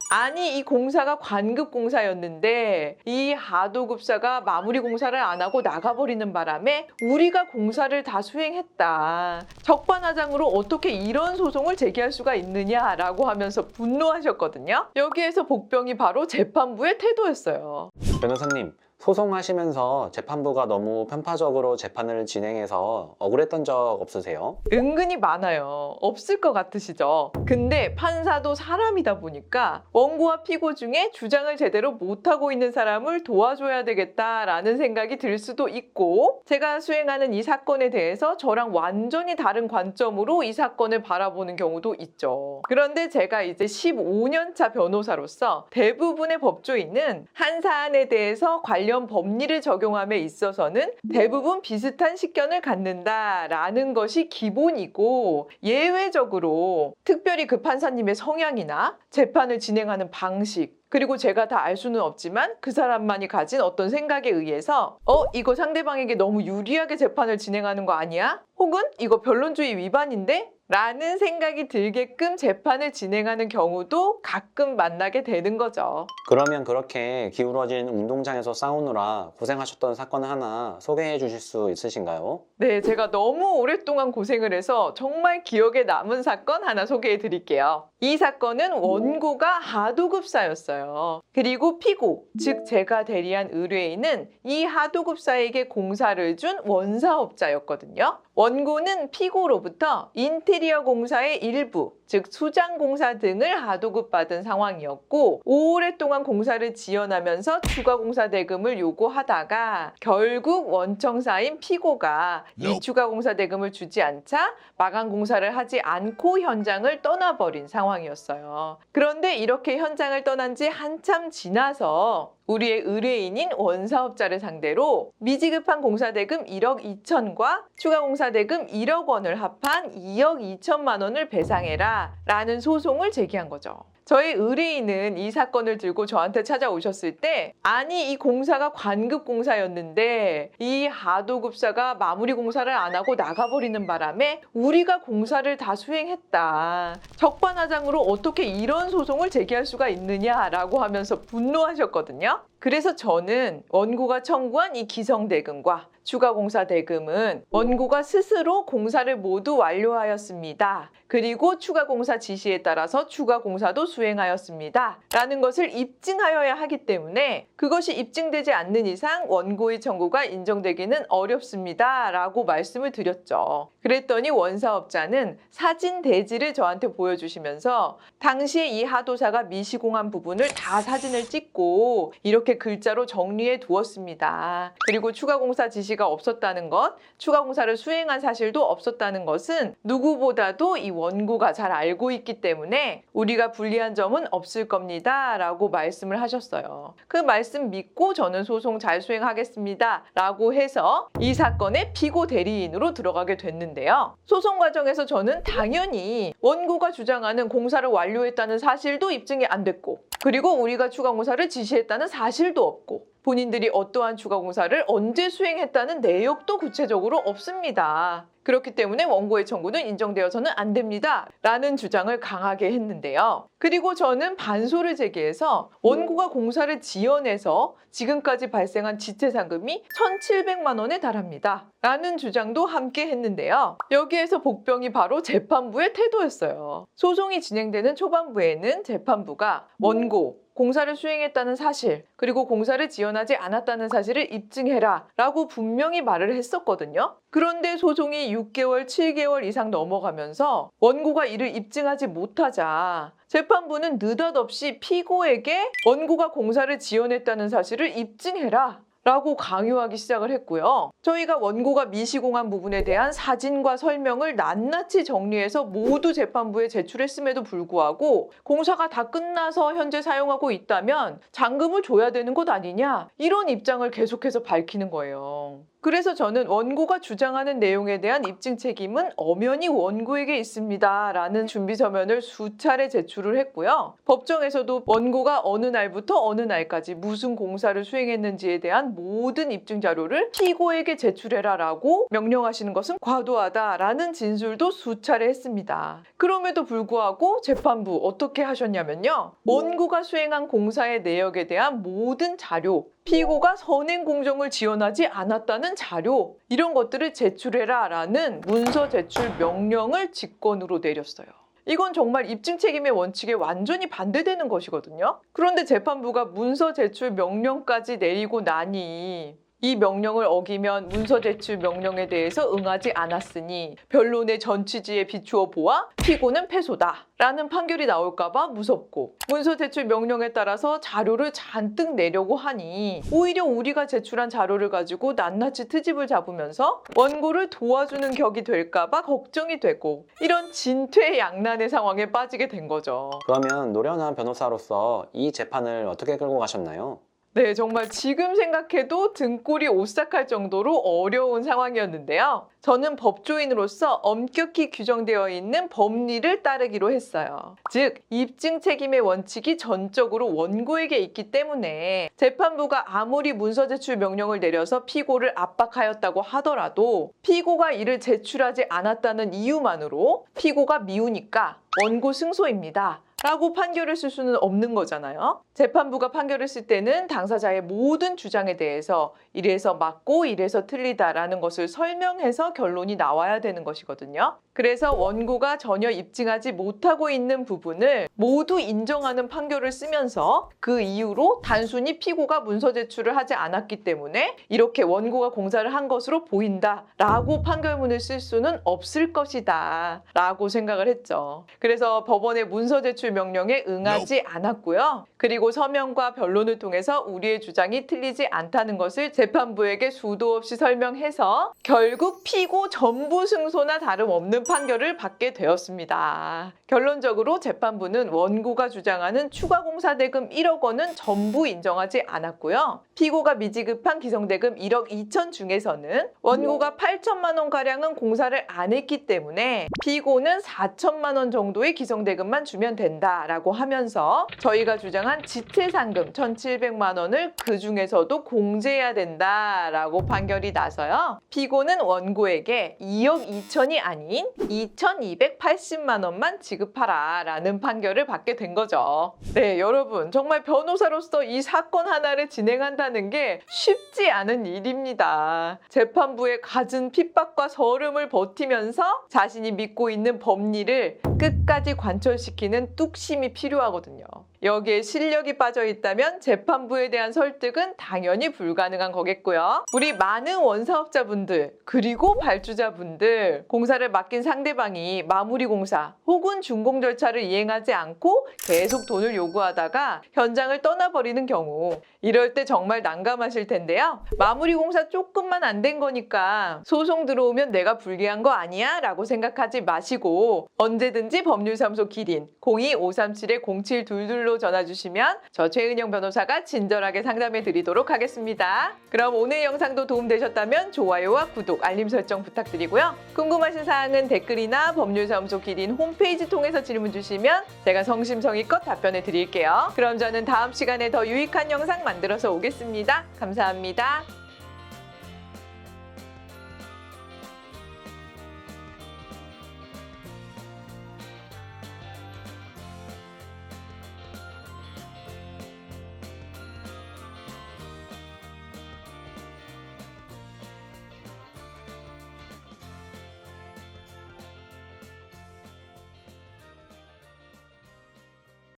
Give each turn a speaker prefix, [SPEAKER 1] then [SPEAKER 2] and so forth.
[SPEAKER 1] 아니 이 공사가 관급 공사였는데 이 하도급사가 마무리 공사를 안 하고 나가버리는 바람에 우리가 공사를 다 수행했다. 적반하장으로 어떻게 이런 소송을 제기할 수가 있느냐라고 하면서 분노하셨거든요. 여기에서 복병이 바로 재판부의 태도였어요.
[SPEAKER 2] 변호사님, 소송하시면서 재판부가 너무 편파적으로 재판을 진행해서 억울했던 적 없으세요?
[SPEAKER 1] 은근히 많아요. 없을 것 같으시죠? 근데 판사도 사람이다 보니까 원고와 피고 중에 주장을 제대로 못하고 있는 사람을 도와줘야 되겠다라는 생각이 들 수도 있고, 제가 수행하는 이 사건에 대해서 저랑 완전히 다른 관점으로 이 사건을 바라보는 경우도 있죠. 그런데 제가 이제 15년차 변호사로서 대부분의 법조인은 한 사안에 대해서 관련 법리를 적용함에 있어서는 대부분 비슷한 식견을 갖는다라는 것이 기본이고, 예외적으로 특별히 그 판사님의 성향이나 재판을 진행하는 방식, 그리고 제가 다 알 수는 없지만 그 사람만이 가진 어떤 생각에 의해서 이거 상대방에게 너무 유리하게 재판을 진행하는 거 아니야? 혹은 이거 변론주의 위반인데? 라는 생각이 들게끔 재판을 진행하는 경우도 가끔 만나게 되는 거죠.
[SPEAKER 2] 그러면 그렇게 기울어진 운동장에서 싸우느라 고생하셨던 사건 하나 소개해 주실 수 있으신가요?
[SPEAKER 1] 네, 제가 너무 오랫동안 고생을 해서 정말 기억에 남은 사건 하나 소개해 드릴게요. 이 사건은 원고가 하도급사였어요. 그리고 피고, 즉 제가 대리한 의뢰인은 이 하도급사에게 공사를 준 원사업자였거든요. 원고는 피고로부터 인테리어 공사의 일부, 즉 수장 공사 등을 하도급받은 상황이었고, 오랫동안 공사를 지연하면서 추가 공사 대금을 요구하다가 결국 원청사인 피고가 이 추가 공사 대금을 주지 않자 마감 공사를 하지 않고 현장을 떠나버린 상황이었어요. 그런데 이렇게 현장을 떠난 지 한참 지나서 우리의 의뢰인인 원사업자를 상대로 미지급한 공사대금 1억 2천과 추가 공사대금 1억 원을 합한 2억 2천만 원을 배상해라 라는 소송을 제기한 거죠. 저희 의뢰인은 이 사건을 들고 저한테 찾아오셨을 때 아니 이 공사가 관급 공사였는데 이 하도급사가 마무리 공사를 안 하고 나가버리는 바람에 우리가 공사를 다 수행했다. 적반하장으로 어떻게 이런 소송을 제기할 수가 있느냐라고 하면서 분노하셨거든요. 그래서 저는 원고가 청구한 이 기성대금과 추가 공사 대금은 원고가 스스로 공사를 모두 완료하였습니다. 그리고 추가 공사 지시에 따라서 추가 공사도 수행하였습니다. 라는 것을 입증하여야 하기 때문에 그것이 입증되지 않는 이상 원고의 청구가 인정되기는 어렵습니다. 라고 말씀을 드렸죠. 그랬더니 원사업자는 사진 대지를 저한테 보여주시면서 당시에 이 하도사가 미시공한 부분을 다 사진을 찍고 이렇게 글자로 정리해 두었습니다. 그리고 추가 공사 지시가 없었다는 것, 추가 공사를 수행한 사실도 없었다는 것은 누구보다도 이 원고가 잘 알고 있기 때문에 우리가 불리한 점은 없을 겁니다. 라고 말씀을 하셨어요. 그 말씀 믿고 저는 소송 잘 수행하겠습니다. 라고 해서 이 사건의 피고 대리인으로 들어가게 됐는데요. 소송 과정에서 저는 당연히 원고가 주장하는 공사를 완료했다는 사실도 입증이 안 됐고, 그리고 우리가 추가 공사를 지시했다는 사실도 없고, 본인들이 어떠한 추가 공사를 언제 수행했다는 내역도 구체적으로 없습니다. 그렇기 때문에 원고의 청구는 인정되어서는 안 됩니다. 라는 주장을 강하게 했는데요. 그리고 저는 반소를 제기해서 원고가 공사를 지연해서 지금까지 발생한 지체상금이 1,700만 원에 달합니다. 라는 주장도 함께 했는데요. 여기에서 복병이 바로 재판부의 태도였어요. 소송이 진행되는 초반부에는 재판부가 원고, 공사를 수행했다는 사실, 그리고 공사를 지연하지 않았다는 사실을 입증해라 라고 분명히 말을 했었거든요. 그런데 소송이 6개월, 7개월 이상 넘어가면서 원고가 이를 입증하지 못하자 재판부는 느닷없이 피고에게 원고가 공사를 지연했다는 사실을 입증해라 라고 강요하기 시작을 했고요. 저희가 원고가 미시공한 부분에 대한 사진과 설명을 낱낱이 정리해서 모두 재판부에 제출했음에도 불구하고 공사가 다 끝나서 현재 사용하고 있다면 잔금을 줘야 되는 것 아니냐, 이런 입장을 계속해서 밝히는 거예요. 그래서 저는 원고가 주장하는 내용에 대한 입증 책임은 엄연히 원고에게 있습니다 라는 준비 서면을 수차례 제출을 했고요. 법정에서도 원고가 어느 날부터 어느 날까지 무슨 공사를 수행했는지에 대한 모든 입증 자료를 피고에게 제출해라 라고 명령하시는 것은 과도하다라는 진술도 수차례 했습니다. 그럼에도 불구하고 재판부 어떻게 하셨냐면요. 원고가 수행한 공사의 내역에 대한 모든 자료, 피고가 선행 공정을 지원하지 않았다는 자료, 이런 것들을 제출해라 라는 문서 제출 명령을 직권으로 내렸어요. 이건 정말 입증 책임의 원칙에 완전히 반대되는 것이거든요. 그런데 재판부가 문서 제출 명령까지 내리고 나니 이 명령을 어기면 문서 제출 명령에 대해서 응하지 않았으니 변론의 전 취지에 비추어 보아 피고는 패소다 라는 판결이 나올까봐 무섭고, 문서 제출 명령에 따라서 자료를 잔뜩 내려고 하니 오히려 우리가 제출한 자료를 가지고 낱낱이 트집을 잡으면서 원고를 도와주는 격이 될까봐 걱정이 되고, 이런 진퇴양난의 상황에 빠지게 된 거죠.
[SPEAKER 2] 그러면 노련한 변호사로서 이 재판을 어떻게 끌고 가셨나요?
[SPEAKER 1] 네, 정말 지금 생각해도 등골이 오싹할 정도로 어려운 상황이었는데요. 저는 법조인으로서 엄격히 규정되어 있는 법리를 따르기로 했어요. 즉, 입증 책임의 원칙이 전적으로 원고에게 있기 때문에 재판부가 아무리 문서 제출 명령을 내려서 피고를 압박하였다고 하더라도 피고가 이를 제출하지 않았다는 이유만으로 피고가 미우니까 원고 승소입니다 라고 판결을 쓸 수는 없는 거잖아요. 재판부가 판결을 쓸 때는 당사자의 모든 주장에 대해서 이래서 맞고 이래서 틀리다라는 것을 설명해서 결론이 나와야 되는 것이거든요. 그래서 원고가 전혀 입증하지 못하고 있는 부분을 모두 인정하는 판결을 쓰면서 그 이유로 단순히 피고가 문서 제출을 하지 않았기 때문에 이렇게 원고가 공사를 한 것으로 보인다라고 판결문을 쓸 수는 없을 것이다 라고 생각을 했죠. 그래서 법원의 문서 제출 명령에 응하지 않았고요. 그리고 서면과 변론을 통해서 우리의 주장이 틀리지 않다는 것을 재판부에게 수도 없이 설명해서 결국 피고 전부 승소나 다름없는 판결을 받게 되었습니다. 결론적으로 재판부는 원고가 주장하는 추가 공사 대금 1억 원은 전부 인정하지 않았고요. 피고가 미지급한 기성대금 1억 2천 중에서는 원고가 8천만 원 가량은 공사를 안 했기 때문에 피고는 4천만 원 정도의 기성대금만 주면 된다라고 하면서 저희가 주장한 지체상금 1,700만 원을 그 중에서도 공제해야 된다라고 판결이 나서요. 피고는 원고에게 2억 2천이 아닌 2,280만 원만 지급하라 라는 판결을 받게 된 거죠. 네, 여러분, 정말 변호사로서 이 사건 하나를 진행한다는 게 쉽지 않은 일입니다. 재판부의 갖은 핍박과 서름을 버티면서 자신이 믿고 있는 법리를 끝까지 관철시키는 뚝심이 필요하거든요. 여기에 실력이 빠져 있다면 재판부에 대한 설득은 당연히 불가능한 거겠고요. 우리 많은 원사업자분들 그리고 발주자분들, 공사를 맡긴 상대방이 마무리 공사 혹은 준공 절차를 이행하지 않고 계속 돈을 요구하다가 현장을 떠나버리는 경우, 이럴 때 정말 난감하실 텐데요. 마무리 공사 조금만 안 된 거니까 소송 들어오면 내가 불리한 거 아니야? 라고 생각하지 마시고 언제든지 법률사무소 기린 02-537-0722로 전화 주시면 저 최은영 변호사가 친절하게 상담해 드리도록 하겠습니다. 그럼 오늘 영상도 도움되셨다면 좋아요와 구독, 알림 설정 부탁드리고요. 궁금하신 사항은 댓글이나 법률사무소 기린 홈페이지 통해서 질문 주시면 제가 성심성의껏 답변해 드릴게요. 그럼 저는 다음 시간에 더 유익한 영상 만들어서 오겠습니다. 감사합니다.